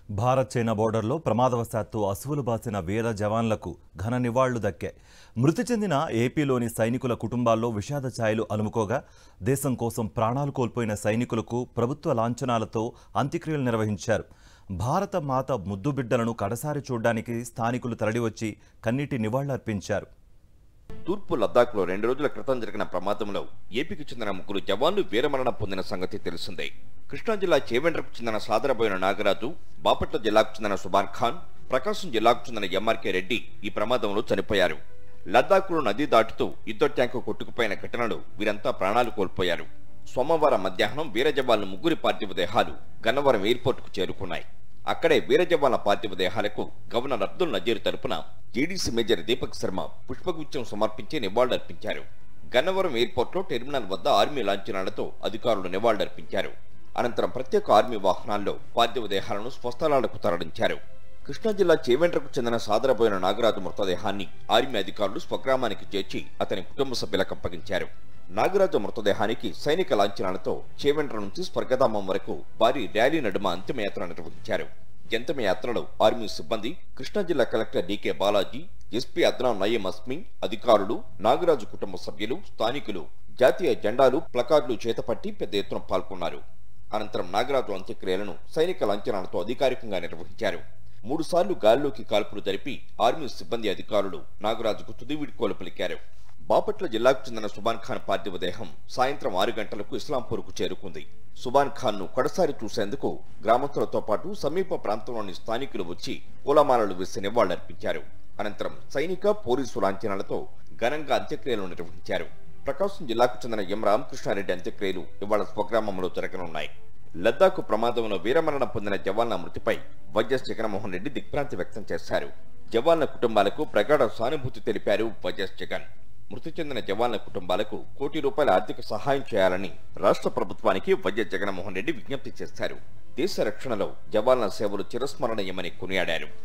Bharat China బోర్డర్లో ప్రమాదవశాత్తు అసువులు బాసిన వీర జవాన్లకు ఘన నివాళులు దక్కాయి. మృతి చెందిన ఏపీలోని సైనికుల కుటుంబాల్లో విషాద ఛాయలు అలుముకోగా దేశం కోసం ప్రాణాలు కోల్పోయిన సైనికులకు ప్రభుత్వ లాంఛనాలతో అంత్యక్రియలు నిర్వహించారు. భారత మాత ముద్దు బిడ్డలను కడసారి చూడ్డానికి స్థానికులు తరలివచ్చి కన్నీటి నివాళులర్పించారు. తూర్పు లద్దాఖ్లో 2 రోజుల క్రితం జరిగిన ప్రమాదంలో ఏపీకి చెందిన 3 జవాన్లు వీరమరణం పొందిన సంగతి తెలిసిందే. కృష్ణా జిల్లా చేవెండ్రకు చెందిన సాదరబోయిన నాగరాజు, బాపట్ల జిల్లాకు చెందిన సుబాన్ ఖాన్, ప్రకాశం జిల్లాకు చెందిన ఎంఆర్కే రెడ్డి ఈ ప్రమాదంలో చనిపోయారు. లద్దాఖ్లో నది దాటుతూ యుద్ధ ట్యాంకు కొట్టుకుపోయిన ఘటనలో వీరంతా ప్రాణాలు కోల్పోయారు. సోమవారం మధ్యాహ్నం వీర జవాన్ల 3 పార్థివ దేహాలు గన్నవరం ఎయిర్పోర్టుకు చేరుకున్నాయి. అక్కడే వీర జవాన్ల పార్థివ దేహాలకు గవర్నర్ అబ్దుల్ నజీర్ తరపున జేడీసీ మేజర్ దీపక్ శర్మ పుష్పగుచ్చం సమర్పించి నివాళులర్పించారు. గన్నవరం ఎయిర్పోర్ట్లో టెర్మినల్ వద్ద ఆర్మీ లాంఛనాలతో అధికారులు నివాళులర్పించారు. అనంతరం ప్రత్యేక ఆర్మీ వాహనాల్లో పార్థివ దేహాలను స్వస్థలాలకు తరలించారు. కృష్ణా జిల్లా చేవెండ్రకు చెందిన సాదరబోయిన నాగరాజు మృతదేహాన్ని ఆర్మీ అధికారులు స్వగ్రామానికి చేర్చి అతని కుటుంబ సభ్యులకు అప్పగించారు. నాగరాజు మృతదేహానికి సైనిక లాంఛనాలతో చేవెండ్ర నుంచి స్వర్గధామం వరకు భారీ ర్యాలీ నడుమ అంతిమయాత్ర నిర్వహించారు. అంతిమయాత్రలో ఆర్మీ సిబ్బంది, కృష్ణా జిల్లా collector DK Balaji, SP Adnan Nayeem Asmi, అధికారులు, నాగరాజు కుటుంబ సభ్యులు, స్థానికులు జాతీయ జెండాలు, ప్లకార్డులు చేతపట్టి పెద్ద ఎత్తున పాల్గొన్నారు. అనంతరం నాగరాజు అంత్యక్రియలను సైనిక లాంఛనాలతో అధికారికంగా నిర్వహించారు. 3 సార్లు గాలిలోకి కాల్పులు జరిపి ఆర్మీ సిబ్బంది, అధికారులు నాగరాజుకు తుది వీడ్కోలు పలికారు. బాపట్ల జిల్లాకు చెందిన సుబాన్ ఖాన్ పార్థివ దేహం సాయంత్రం 6 గంటలకు ఇస్లాంపూర్కు చేరుకుంది. సుబాన్ ఖాన్ ను కడసారి చూసేందుకు గ్రామస్తులతో పాటు సమీప ప్రాంతంలోని స్థానికులు వచ్చి పూలమాలలు వేసి నివాళులర్పించారు. అనంతరం సైనిక, పోలీసు లాంఛనాలతో ఘనంగా అంత్యక్రియలు నిర్వహించారు. ప్రకాశం జిల్లాకు చెందిన ఎం రామకృష్ణారెడ్డి అంత్యక్రియలు ఇవాళ స్వగ్రామంలో జరగనున్నాయి. లద్దాఖ్ ప్రమాదంలో వీరమరణం పొందిన జవాన్ల మృతిపై వైఎస్ జగన్మోహన్ రెడ్డి దిగ్భ్రాంతి వ్యక్తం చేశారు. జవాన్ల కుటుంబాలకు ప్రగాఢ సానుభూతి తెలిపారు వైఎస్ జగన్. మృతి చెందిన జవాన్ల కుటుంబాలకు ₹1 కోటి ఆర్థిక సహాయం చేయాలని రాష్ట్ర ప్రభుత్వానికి వైఎస్ జగన్మోహన్ రెడ్డి విజ్ఞప్తి చేశారు. దేశ రక్షణలో జవాన్ల సేవలు చిరస్మరణీయమని కొనియాడారు.